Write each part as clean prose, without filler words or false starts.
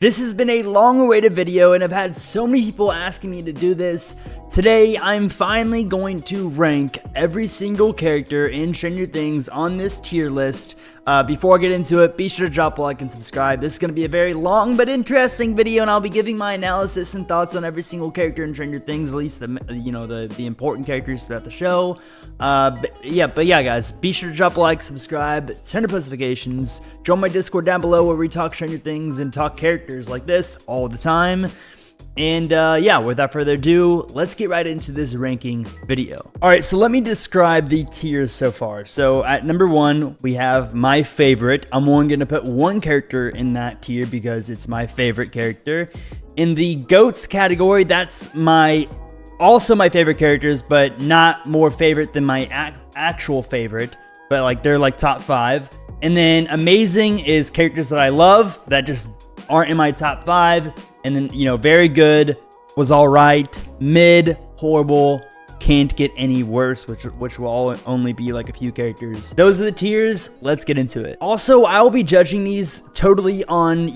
This has been a long-awaited video, and I've had so many people asking me to do this. Today, I'm finally going to rank every single character in Stranger Things on this tier list. Before I get into it, be sure to drop a like and subscribe. This is going to be a very long but interesting video, and I'll be giving my analysis and thoughts on every single character in Stranger Things, at least the important characters throughout the show. But yeah, guys, be sure to drop a like, subscribe, turn on notifications, join my Discord down below where we talk Stranger Things and talk characters like this all the time. And yeah, without further ado, let's get right into this ranking video. Alright, so let me describe the tiers so far. So at number 1, we have my favorite. I'm only going to put one character in that tier because it's my favorite character. In the GOATs category, that's also my favorite characters, but not more favorite than my actual favorite. But like they're like top 5. And then amazing is characters that I love that just aren't in my top 5. And then, very good, was all right, mid, horrible, can't get any worse, which will all only be like a few characters. Those are the tiers. Let's get into it. Also, I will be judging these totally on,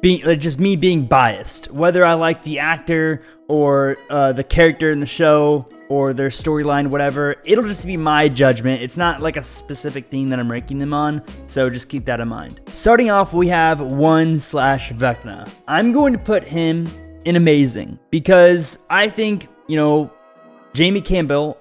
just me being biased, whether I like the actor or the character in the show or their storyline, whatever. It'll just be my judgment. It's not like a specific thing that I'm ranking them on, so just keep that in mind. Starting off, we have 1/Vecna. I'm going to put him in amazing because I think, Jamie Campbell,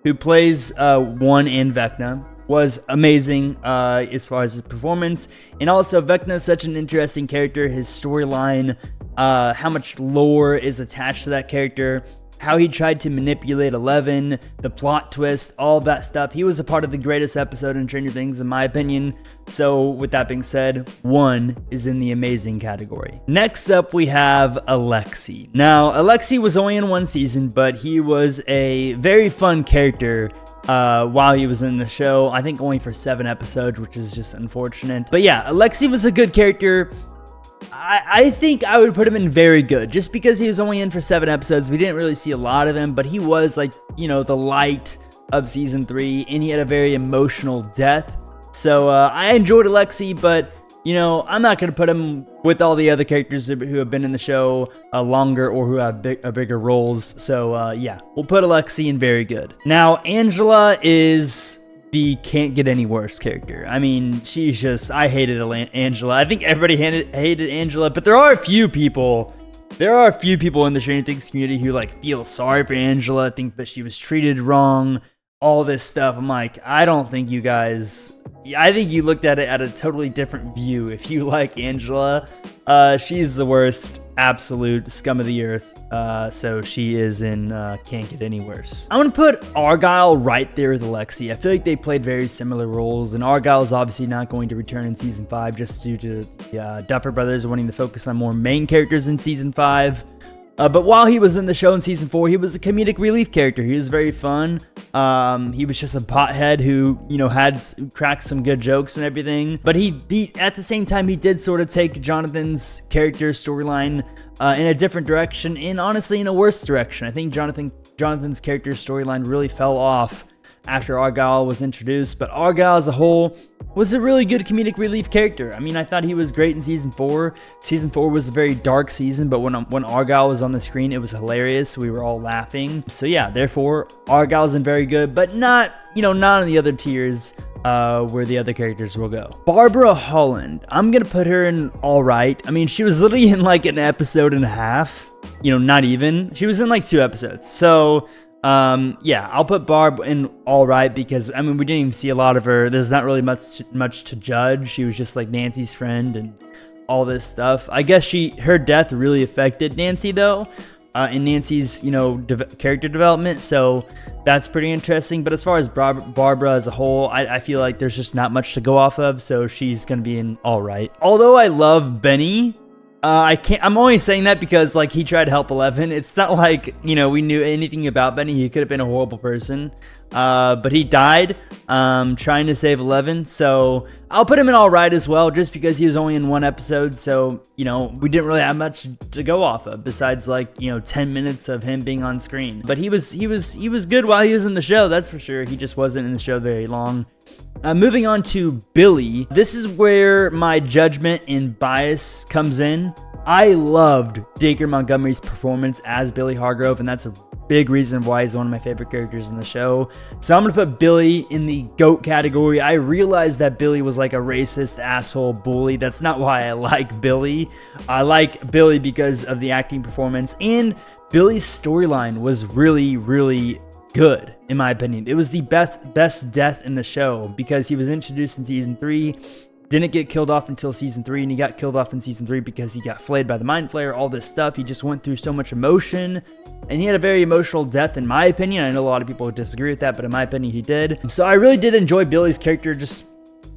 who plays 1 in Vecna, was amazing as far as his performance. And also, Vecna is such an interesting character. His storyline, how much lore is attached to that character, how he tried to manipulate 11, the plot twist, all that stuff. He was a part of the greatest episode in Stranger Things, in my opinion. So with that being said, 1 is in the amazing category. Next up, we have Alexei. Now, Alexei was only in 1 season, but he was a very fun character while he was in the show. I think only for 7 episodes, which is just unfortunate. But yeah, Alexei was a good character. I think I would put him in very good, just because he was only in for 7 episodes. We didn't really see a lot of him, but he was like, the light of season 3, and he had a very emotional death. So I enjoyed Alexei, but I'm not going to put him with all the other characters who have been in the show longer or who have bigger roles. So yeah, we'll put Alexei in very good. Now, Angela is the can't get any worse character. I mean, she's just, I hated Angela. I think everybody hated Angela, but there are a few people in the Stranger Things community who feel sorry for Angela, think that she was treated wrong, all this stuff. I'm like, I think you looked at it at a totally different view if you like Angela. She's the worst, absolute scum of the earth. So she is in can't get any worse. I'm gonna put Argyle right there with Alexei. I feel like they played very similar roles, and Argyle is obviously not going to return in season 5 just due to the Duffer Brothers wanting to focus on more main characters in season 5. But while he was in the show in season 4, he was a comedic relief character. He was very fun. He was just a pothead who, had cracked some good jokes and everything. But he at the same time, he did sort of take Jonathan's character storyline in a different direction, and honestly in a worse direction. I think Jonathan's character storyline really fell off after Argyle was introduced, but Argyle as a whole was a really good comedic relief character. I mean, I thought he was great in season 4. Season 4 was a very dark season, but when Argyle was on the screen, it was hilarious. We were all laughing. So yeah, therefore, Argyle's in very good, but not in the other tiers where the other characters will go. Barbara Holland, I'm gonna put her in all right. I mean, she was literally in an episode and a half. Not even. She was in 2 episodes. So yeah, I'll put Barb in all right because, I mean, we didn't even see a lot of her. There's not really much to judge. She was just Nancy's friend and all this stuff. I guess her death really affected Nancy though, and Nancy's, character development. So that's pretty interesting. But as far as Barbara as a whole, I feel like there's just not much to go off of. So she's going to be in all right. Although I love Benny, I'm only saying that because he tried to help 11. It's not we knew anything about Benny. He could have been a horrible person. but he died trying to save 11. So I'll put him in all right as well, just because he was only in one episode. So, you know, we didn't really have much to go off of besides, like, you know, 10 minutes of him being on screen. But he was good while he was in the show, that's for sure. He just wasn't in the show very long. Moving on to Billy. This is where my judgment and bias comes in. I loved Dacre Montgomery's performance as Billy Hargrove, and that's a big reason why he's one of my favorite characters in the show. So I'm going to put Billy in the GOAT category. I realized that Billy was like a racist, asshole, bully. That's not why I like Billy. I like Billy because of the acting performance, and Billy's storyline was really, really good, in my opinion. It was the best death in the show because he was introduced in season 3, didn't get killed off until season 3, and he got killed off in season 3 because he got flayed by the Mind Flayer, all this stuff. He just went through so much emotion, and he had a very emotional death, in my opinion. I know a lot of people would disagree with that, but in my opinion, he did. So I really did enjoy Billy's character just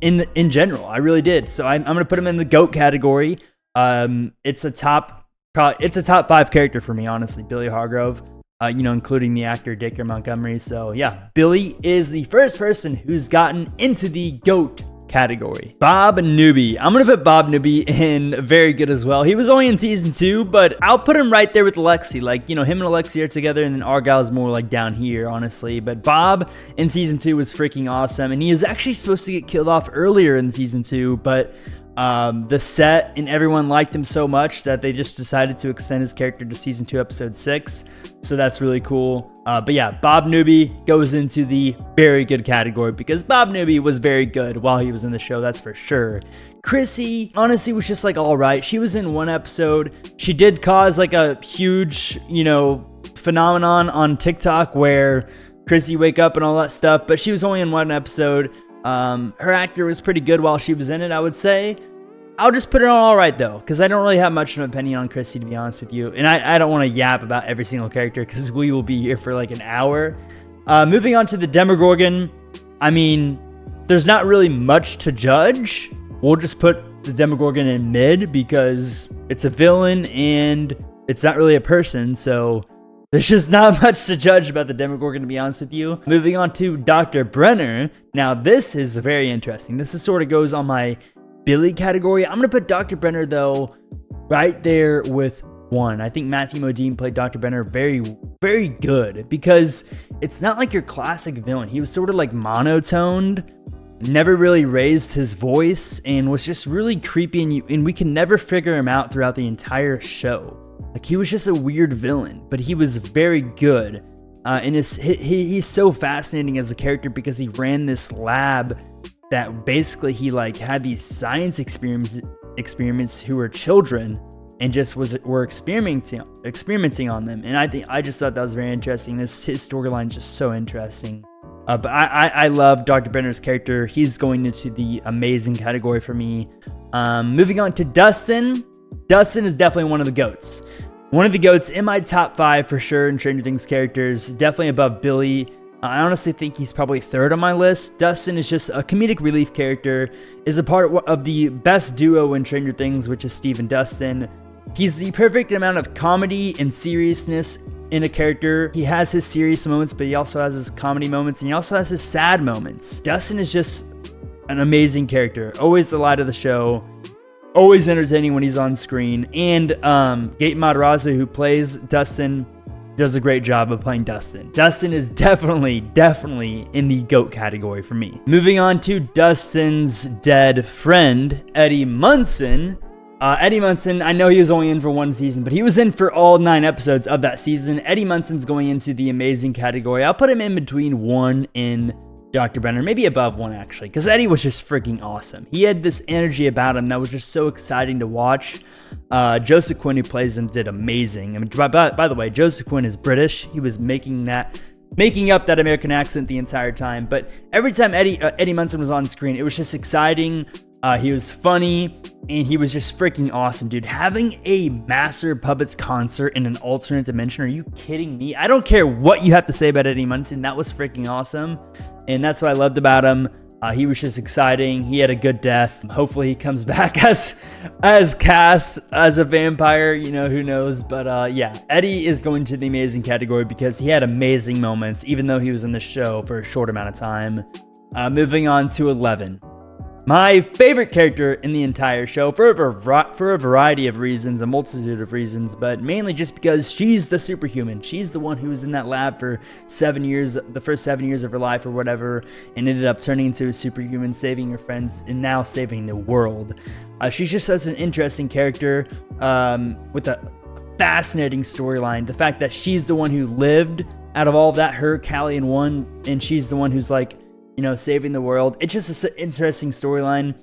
in general. I really did. So I'm going to put him in the GOAT category. It's a top 5 character for me, honestly, Billy Hargrove. You know, including the actor Dacre Montgomery. So yeah, Billy is the first person who's gotten into the GOAT category. Bob Newby. I'm going to put Bob Newby in very good as well. He was only in season 2, but I'll put him right there with Alexi. Like, you know, him and Alexi are together, and then Argyle's more like down here, honestly. But Bob in season 2 was freaking awesome, and he is actually supposed to get killed off earlier in season 2, but the set and everyone liked him so much that they just decided to extend his character to season 2, episode 6. So that's really cool. But yeah, Bob Newby goes into the very good category because Bob Newby was very good while he was in the show, that's for sure. Chrissy, honestly, was just like all right. She was in one episode. She did cause like a huge, you know, phenomenon on TikTok where Chrissy wake up and all that stuff, but she was only in one episode. Her actor was pretty good while she was in it, I would say. I'll just put it on all right, though, because I don't really have much of an opinion on Chrissy, to be honest with you. And I don't want to yap about every single character because we will be here for like an hour. Moving on to the Demogorgon. I mean, there's not really much to judge. We'll just put the Demogorgon in mid because it's a villain and it's not really a person, so there's just not much to judge about the Demogorgon, to be honest with you. Moving on to Dr. Brenner. Now, this is very interesting. This is sort of goes on my Billy category. I'm going to put Dr. Brenner, though, right there with 1. I think Matthew Modine played Dr. Brenner very, very good because it's not like your classic villain. He was sort of like monotoned, never really raised his voice, and was just really creepy, and we can never figure him out throughout the entire show. Like, he was just a weird villain, but he was very good. And he's so fascinating as a character because he ran this lab that basically he like had these science experiments who were children and just were experimenting on them. And I just thought that was very interesting. His storyline is just so interesting. But I love Dr. Brenner's character. He's going into the amazing category for me. Moving on to Dustin. Dustin is definitely one of the GOATs. One of the GOATs in my top 5 for sure in Stranger Things characters. Definitely above Billy. I honestly think he's probably 3rd on my list. Dustin is just a comedic relief character, is a part of the best duo in Stranger Things, which is Steve and Dustin. He's the perfect amount of comedy and seriousness in a character. He has his serious moments, but he also has his comedy moments, and he also has his sad moments. Dustin is just an amazing character. Always the light of the show. Always entertaining when he's on screen. And Gaten Matarazzo, who plays Dustin, does a great job of playing Dustin. Dustin is definitely in the GOAT category for me. Moving on to Dustin's dead friend, Eddie Munson. Eddie Munson, I know he was only in for 1 season, but he was in for all 9 episodes of that season. Eddie Munson's going into the amazing category. I'll put him in between 1 and Dr. Brenner, maybe above 1 actually, because Eddie was just freaking awesome. He had this energy about him that was just so exciting to watch. Joseph Quinn, who plays him, did amazing. I mean, by the way, Joseph Quinn is British. He was making up that American accent the entire time. But every time Eddie Munson was on screen, it was just exciting. He was funny, and he was just freaking awesome, dude. Having a Master of Puppets concert in an alternate dimension, are you kidding me? I don't care what you have to say about Eddie Munson. That was freaking awesome. And that's what I loved about him. He was just exciting. He had a good death. Hopefully he comes back as Cass, as a vampire, you know, who knows. But yeah, Eddie is going to the amazing category because he had amazing moments, even though he was in the show for a short amount of time. Moving on to 11. My favorite character in the entire show for a variety of reasons, a multitude of reasons, but mainly just because she's the superhuman. She's the one who was in that lab for 7 years, the first 7 years of her life or whatever, and ended up turning into a superhuman, saving her friends, and now saving the world. She's just such an interesting character with a fascinating storyline. The fact that she's the one who lived out of all of that, her, Callie, and one, and she's the one who's like, you know, saving the world. It's just an interesting storyline.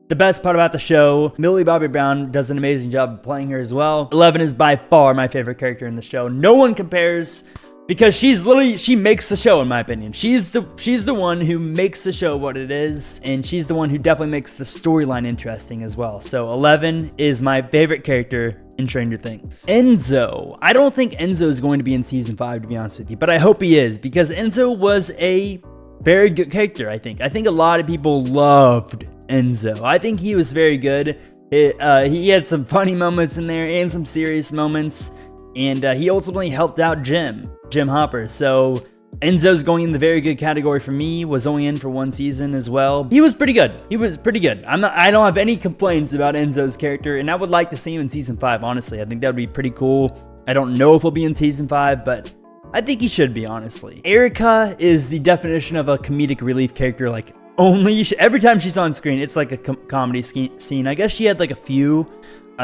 The best part about the show, Millie Bobby Brown does an amazing job playing her as well. 11 is by far my favorite character in the show. No one compares, because she makes the show, in my opinion. She's the one who makes the show what it is, and she's the one who definitely makes the storyline interesting as well. So 11 is my favorite character in Stranger Things. Enzo. I don't think Enzo is going to be in season 5, to be honest with you, but I hope he is, because Enzo was a very good character, I think. I think a lot of people loved Enzo. I think he was very good. He had some funny moments in there and some serious moments. And he ultimately helped out Jim Hopper. So Enzo's going in the very good category for me. Was only in for 1 season as well. He was pretty good. I don't have any complaints about Enzo's character. And I would like to see him in season 5, honestly. I think that would be pretty cool. I don't know if he'll be in season 5, but I think he should be, honestly. Erica is the definition of a comedic relief character. Like, every time she's on screen, it's like a comedy scene. I guess she had like a few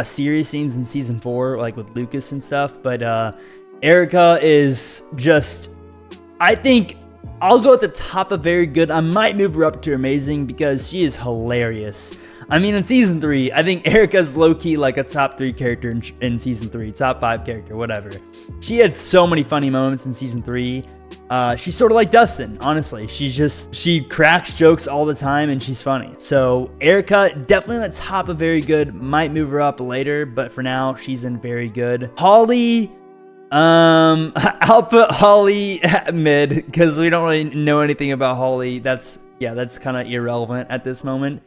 serious scenes in season 4, like with Lucas and stuff. But Erica is just, I think I'll go at the top of very good. I might move her up to amazing because she is hilarious. I mean, in season 3, I think Erica's low-key like a top 3 character in season 3, top 5 character, whatever. She had so many funny moments in season 3. She's sort of like Dustin, honestly. She cracks jokes all the time and she's funny. So Erica, definitely on the top of very good. Might move her up later, but for now, she's in very good. Holly, I'll put Holly at mid because we don't really know anything about Holly. That's kind of irrelevant at this moment.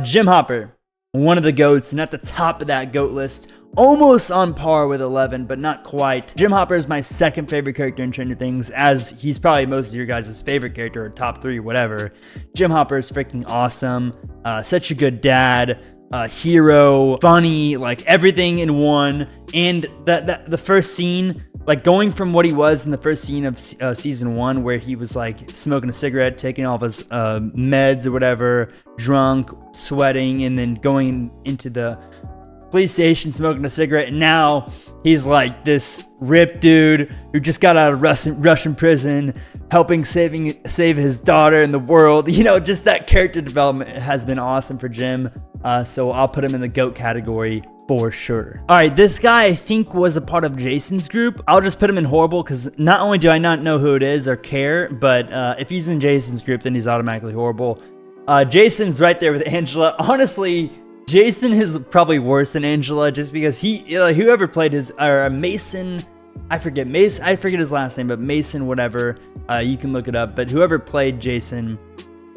Jim Hopper, one of the GOATs, and at the top of that GOAT list, almost on par with 11, but not quite. Jim Hopper is my second favorite character in Stranger Things, as he's probably most of your guys' favorite character, or top 3, whatever. Jim Hopper is freaking awesome. Such a good dad, hero, funny, like everything in one. And the first scene, like going from what he was in the first scene of season 1, where he was like smoking a cigarette, taking all of his meds or whatever, drunk, sweating, and then going into the police station smoking a cigarette, and now he's like this ripped dude who just got out of Russian prison, helping save his daughter and the world. You know, just that character development has been awesome for Jim. So I'll put him in the GOAT category for sure. All right, this guy I think was a part of Jason's group. I'll just put him in horrible because not only do I not know who it is or care, but if he's in Jason's group, then he's automatically horrible. Jason's right there with Angela. Honestly, Jason is probably worse than Angela just because whoever played Mason, I forget his last name, but Mason, whatever, you can look it up. But whoever played Jason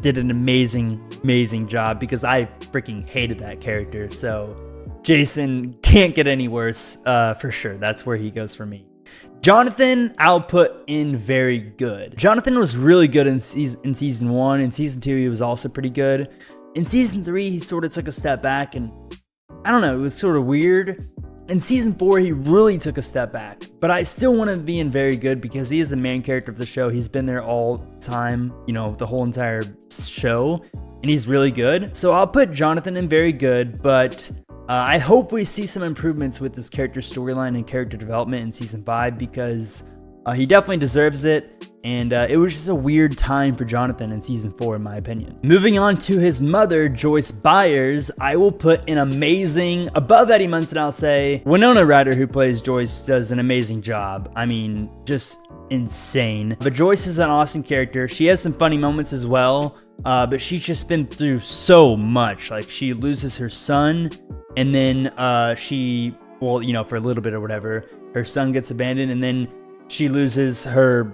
did an amazing job because I freaking hated that character. So Jason can't get any worse for sure. That's where he goes for me. Jonathan, I'll put in very good. Jonathan was really good in season 1. In season 2, he was also pretty good. In season 3, he sort of took a step back, and I don't know, it was sort of weird. In season 4, he really took a step back, but I still want to be in very good because he is the main character of the show. He's been there all the time, you know, the whole entire show, and he's really good. So I'll put Jonathan in very good, but I hope we see some improvements with this character storyline and character development in season 5 because he definitely deserves it. And it was just a weird time for Jonathan in season 4, in my opinion. Moving on to his mother, Joyce Byers, I will put an amazing, above Eddie Munson, I'll say. Winona Ryder, who plays Joyce, does an amazing job. I mean, just insane. But Joyce is an awesome character. She has some funny moments as well, but she's just been through so much. Like, she loses her son, and then well, you know, for a little bit or whatever, her son gets abandoned, and then she loses her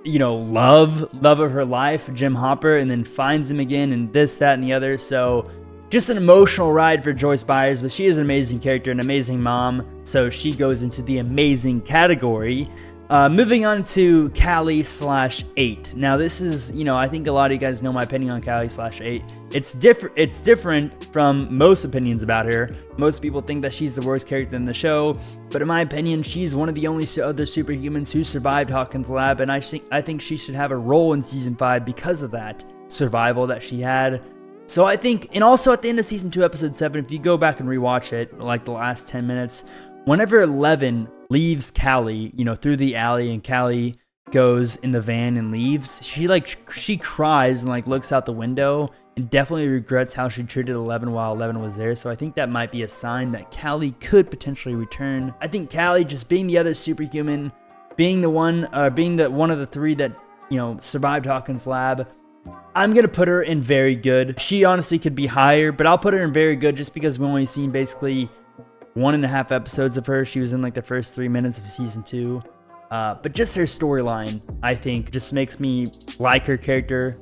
love of her life, Jim Hopper, and then finds him again and this, that, and the other. So just an emotional ride for Joyce Byers, but she is an amazing character, an amazing mom, so she goes into the amazing category. Moving on to Callie/8. Now this is, I think a lot of you guys know my opinion on Callie/8. It's different from most opinions about her. Most people think that she's the worst character in the show, but in my opinion, she's one of the only other superhumans who survived Hawkins' lab, and I think she should have a role in season 5 because of that survival that she had. So I think, and also at the end of season 2, episode 7, if you go back and rewatch it, like the last 10 minutes, whenever Eleven leaves Callie, through the alley, and Callie goes in the van and leaves, she cries and looks out the window and definitely regrets how she treated Eleven while Eleven was there. So I think that might be a sign that Callie could potentially return. I think Callie, just being the other superhuman, being the one of the 3 that survived Hawkins' lab, I'm gonna put her in very good. She honestly could be higher, but I'll put her in very good just because we've only seen basically 1.5 episodes of her. She was in the first 3 minutes of season 2. But just her storyline, I think, just makes me like her character,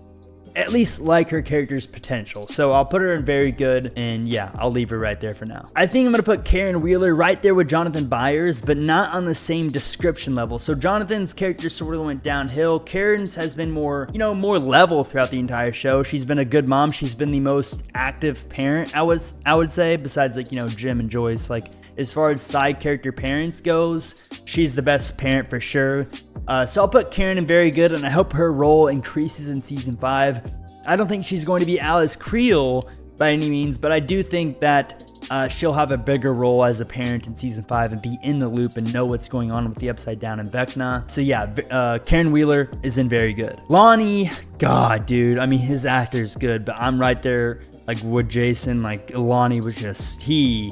at least like her character's potential. So I'll put her in very good, and yeah, I'll leave her right there for now. I think I'm going to put Karen Wheeler right there with Jonathan Byers, but not on the same description level. So Jonathan's character sort of went downhill. Karen's has been more, more level throughout the entire show. She's been a good mom. She's been the most active parent, I would say, besides Jim and Joyce. As far as side character parents goes, she's the best parent for sure. So I'll put Karen in very good, and I hope her role increases in season 5. I don't think she's going to be Alice Creel by any means, but I do think that she'll have a bigger role as a parent in season 5 and be in the loop and know what's going on with the Upside Down and Vecna. So yeah, Karen Wheeler is in very good. Lonnie, God, dude, I mean, his actor's good, but I'm right there with Jason. Lonnie was just, he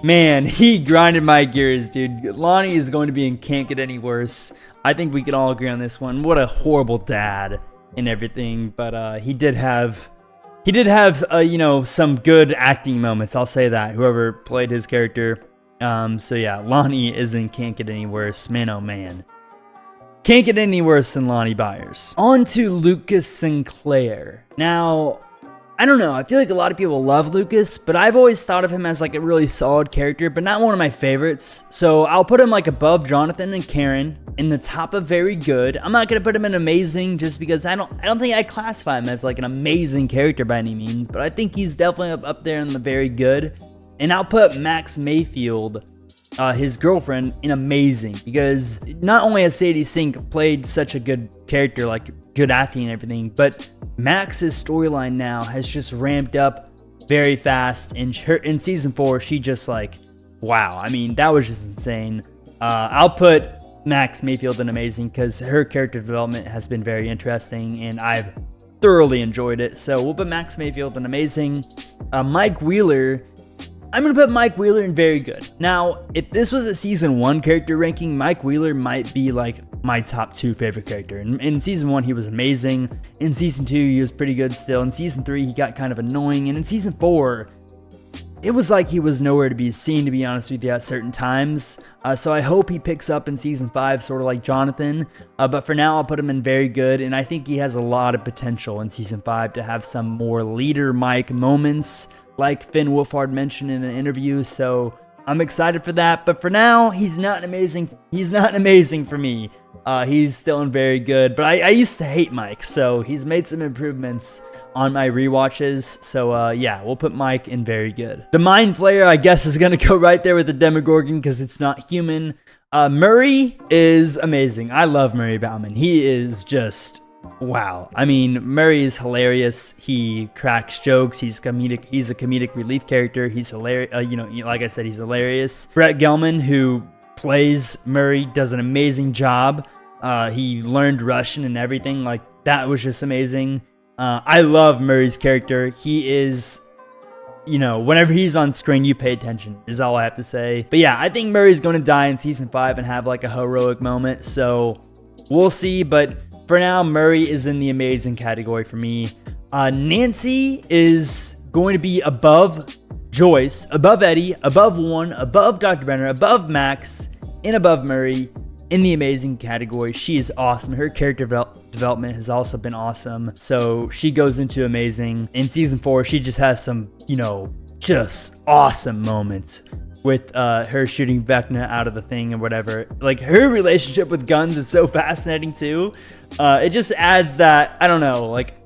grinded my gears, dude. Lonnie is going to be in Can't Get Any Worse. I think we can all agree on this one. What a horrible dad and everything, but he did have some good acting moments, I'll say that, whoever played his character. So yeah, Lonnie is in Can't Get Any Worse. Man, oh man, can't get any worse than Lonnie Byers. On to Lucas Sinclair. Now, I don't know, I feel like a lot of people love Lucas, but I've always thought of him as a really solid character, but not one of my favorites. So I'll put him above Jonathan and Karen, in the top of very good. I'm not gonna put him in amazing just because I don't think I classify him as an amazing character by any means, but I think he's definitely up there in the very good. And I'll put Max Mayfield, his girlfriend, in amazing, because not only has Sadie Sink played such a good character, good acting and everything, but Max's storyline now has just ramped up very fast, and in season 4, she just wow. I mean, that was just insane. I'll put Max Mayfield in amazing because her character development has been very interesting, and I've thoroughly enjoyed it. So we'll put Max Mayfield in amazing. Mike Wheeler, I'm going to put Mike Wheeler in very good. Now, if this was a season 1 character ranking, Mike Wheeler might be my top 2 favorite character. In season 1, he was amazing. In season 2, he was pretty good still. In season 3, he got kind of annoying. And in season 4, it was he was nowhere to be seen, to be honest with you, at certain times. So I hope he picks up in season 5, sort of like Jonathan. But for now, I'll put him in very good. And I think he has a lot of potential in season 5 to have some more leader Mike moments, like Finn Wolfhard mentioned in an interview. So I'm excited for that. But for now, he's not amazing for me. He's still in very good. But I used to hate Mike, so he's made some improvements on my rewatches. So yeah, we'll put Mike in very good. The Mind Flayer, I guess, is gonna go right there with the Demogorgon because it's not human. Murray is amazing. I love Murray Bauman. He is just wow. I mean, Murray is hilarious. He cracks jokes. He's comedic. He's a comedic relief character. He's hilarious. Like I said, he's hilarious. Brett Gelman, who plays Murray, does an amazing job. He learned Russian and everything. That was just amazing. I love Murray's character. He is, whenever he's on screen, you pay attention, is all I have to say. But yeah, I think Murray's going to die in season 5 and have a heroic moment. So we'll see. But for now, Murray is in the amazing category for me. Nancy is going to be above Joyce, above Eddie, above Warren, above Dr. Brenner, above Max, and above Murray. in the amazing category. She is awesome. Her character development has also been awesome. So she goes into amazing. In season 4, she just has some, just awesome moments with her shooting Vecna out of the thing and whatever. Like, her relationship with guns is so fascinating too. It just adds that, I don't know, like,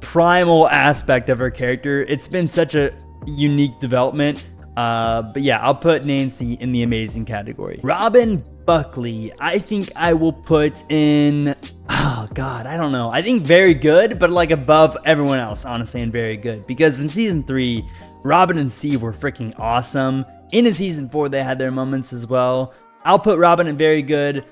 primal aspect of her character. It's been such a unique development. But yeah, I'll put Nancy in the amazing category. Robin Buckley, I think I will put in, oh god, I don't know. I think very good, but like above everyone else, honestly, and very good. Because in season 3, Robin and Steve were freaking awesome. And in season 4, they had their moments as well. I'll put Robin in very good.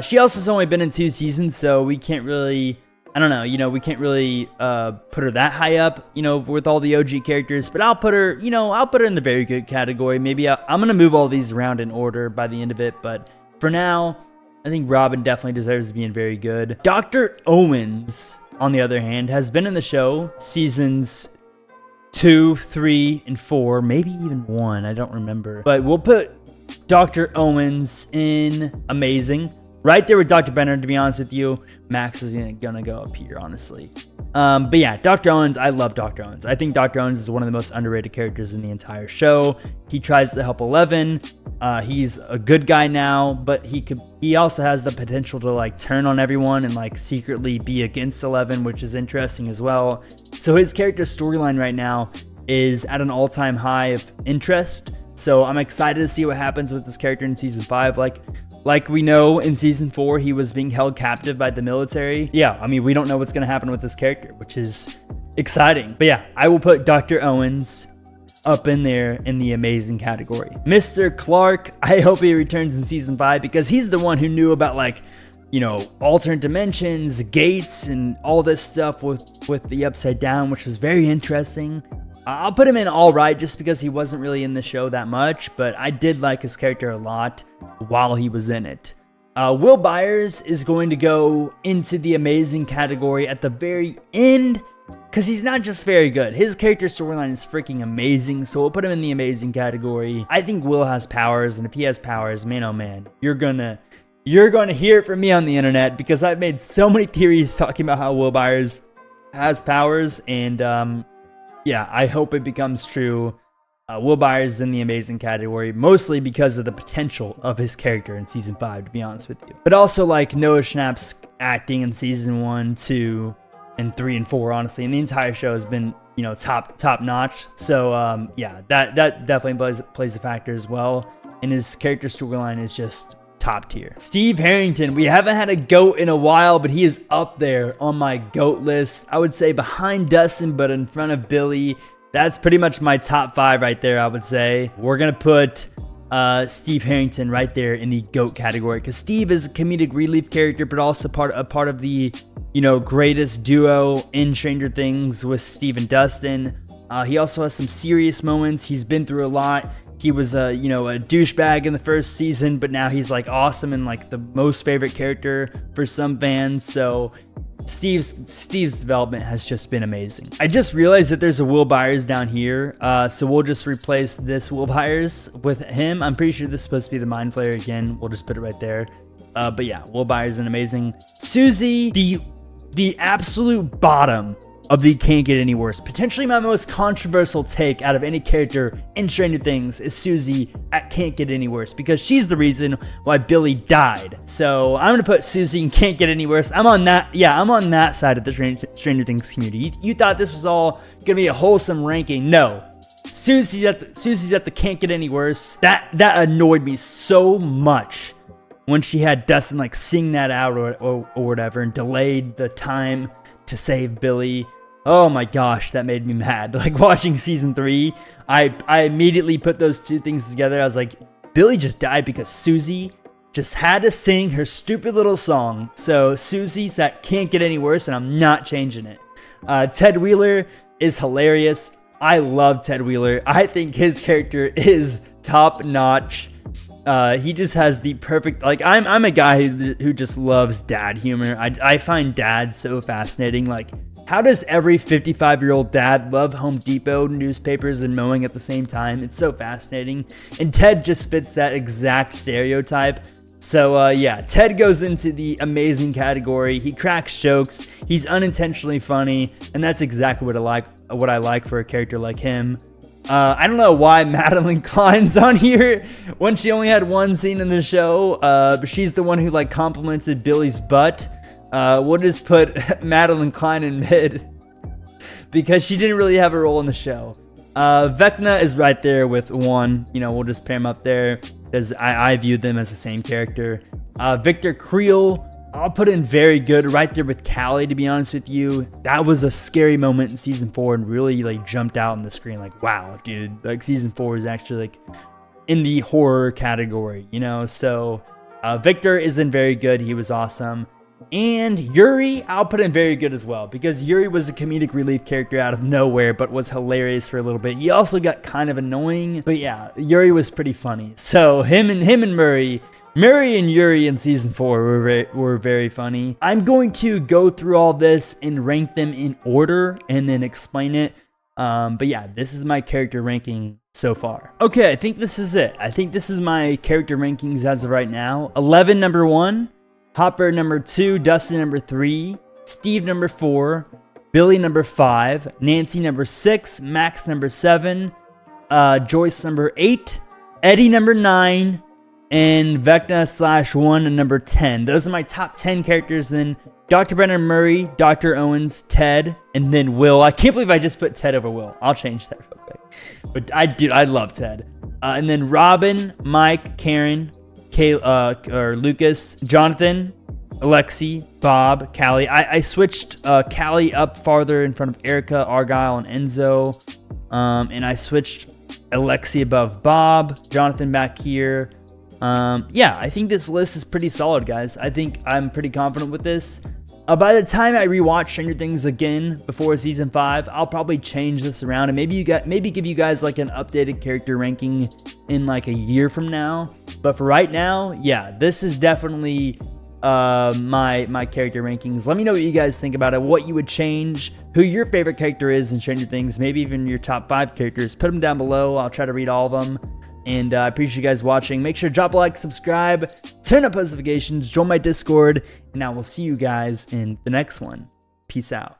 She also has only been in 2 seasons, so we can't really, I don't know, we can't really put her that high up, with all the OG characters. But I'll put her, I'll put her in the very good category. Maybe I'm going to move all these around in order by the end of it. But for now, I think Robin definitely deserves to be in very good. Dr. Owens, on the other hand, has been in the show seasons 2, 3, and 4, maybe even 1. I don't remember. But we'll put Dr. Owens in amazing. Right there with Dr. Benner, to be honest with you. Max is gonna go up here, honestly. But yeah, Dr. Owens, I love Dr. Owens. I think Dr. Owens is one of the most underrated characters in the entire show. He tries to help Eleven. He's a good guy now, but he also has the potential to like turn on everyone and like secretly be against Eleven, which is interesting as well. So his character storyline right now is at an all-time high of interest. So I'm excited to see what happens with this character in season 5. Like we know in season 4, he was being held captive by the military. Yeah, I mean, we don't know what's going to happen with this character, which is exciting. But yeah, I will put Dr. Owens up in there in the amazing category. Mr. Clark, I hope he returns in season 5 because he's the one who knew about like, alternate dimensions, gates, and all this stuff with the Upside Down, which was very interesting. I'll put him in all right just because he wasn't really in the show that much, but I did like his character a lot while he was in it. Will Byers is going to go into the amazing category at the very end because he's not just very good. His character storyline is freaking amazing, so we'll put him in the amazing category. I think Will has powers, and if he has powers, man, oh man, you're gonna hear it from me on the internet because I've made so many theories talking about how Will Byers has powers, and yeah, I hope it becomes true. Will Byers is in the amazing category, mostly because of the potential of his character in season 5, to be honest with you. But also like Noah Schnapp's acting in season 1, 2, and 3, and 4, honestly. And the entire show has been, top notch. So yeah, that definitely plays a factor as well. And his character storyline is just top tier. Steve Harrington, we haven't had a GOAT in a while, but he is up there on my GOAT list. I would say behind Dustin, but in front of Billy. That's pretty much my top 5 right there, I would say. We're going to put Steve Harrington right there in the GOAT category because Steve is a comedic relief character, but also a part of the, greatest duo in Stranger Things with Steve and Dustin. He also has some serious moments. He's been through a lot. He was a douchebag in the first season, but now he's like awesome and like the most favorite character for some fans. So Steve's development has just been amazing. I just realized that there's a Will Byers down here, so we'll just replace this Will Byers with him. I'm pretty sure this is supposed to be the Mind Flayer again. We'll just put it right there. But yeah, Will Byers is amazing. Susie, the absolute bottom of the Can't Get Any Worse. Potentially my most controversial take out of any character in Stranger Things is Susie at Can't Get Any Worse because she's the reason why Billy died. So I'm going to put Susie in Can't Get Any Worse. I'm on that side of the Stranger Things community. You thought this was all going to be a wholesome ranking. No. Susie's at the Can't Get Any Worse. That annoyed me so much when she had Dustin like sing that out or whatever and delayed the time to save Billy. Oh my gosh, that made me mad. Like watching season 3, I immediately put those two things together. I was like, Billy just died because Susie just had to sing her stupid little song. So Susie's that Can't Get Any Worse, and I'm not changing it. Ted Wheeler is hilarious. I love Ted Wheeler. I think his character is top notch. He just has the perfect, like, I'm a guy who just loves dad humor. I find dad so fascinating. Like, how does every 55-year-old dad love Home Depot, newspapers, and mowing at the same time? It's so fascinating. And Ted just fits that exact stereotype. So yeah, Ted goes into the amazing category. He cracks jokes. He's unintentionally funny, and that's exactly what I like for a character like him. I don't know why Madeline Klein's on here when she only had one scene in the show, but she's the one who like complimented Billy's butt. We'll just put Madeline Klein in mid because she didn't really have a role in the show. Vecna is right there with 1. You know, we'll just pair him up there because I viewed them as the same character. Victor Creel, I'll put in very good right there with Callie, to be honest with you. That was a scary moment in season 4 and really like jumped out on the screen like, wow, dude, like season 4 is actually like in the horror category, you know? So Victor is in very good. He was awesome. And Yuri, I'll put in very good as well, because Yuri was a comedic relief character out of nowhere, but was hilarious for a little bit. He also got kind of annoying, but yeah, Yuri was pretty funny. So him and Murray and Yuri in season 4 were very funny. I'm going to go through all this and rank them in order and then explain it. But yeah, this is my character ranking so far. Okay, I think this is it. I think this is my character rankings as of right now. 11, number 1. Hopper, number 2. Dustin, number 3. Steve, number 4. Billy, number 5. Nancy, number 6. Max, number 7. Joyce, number 8. Eddie, number 9. And Vecna /1 and number 10. Those are my top 10 characters. Then Dr. Brennan Murray, Dr. Owens, Ted, and then Will. I can't believe I just put Ted over Will. I'll change that real quick. But I love Ted. And then Robin, Mike, Karen, Lucas, Jonathan, Alexi, Bob, Callie. I switched Callie up farther in front of Erica, Argyle, and Enzo. And I switched Alexi above Bob, Jonathan back here. Yeah, I think this list is pretty solid, guys. I think I'm pretty confident with this. By the time I rewatch Stranger Things again before season 5, I'll probably change this around and maybe give you guys like an updated character ranking in like a year from now. But for right now, yeah, this is definitely my character rankings. Let me know what you guys think about it, what you would change, who your favorite character is in Stranger Things, maybe even your top 5 characters. Put them down below. I'll try to read all of them. And I appreciate you guys watching. Make sure to drop a like, subscribe, turn on notifications, join my Discord, and I will see you guys in the next one. Peace out.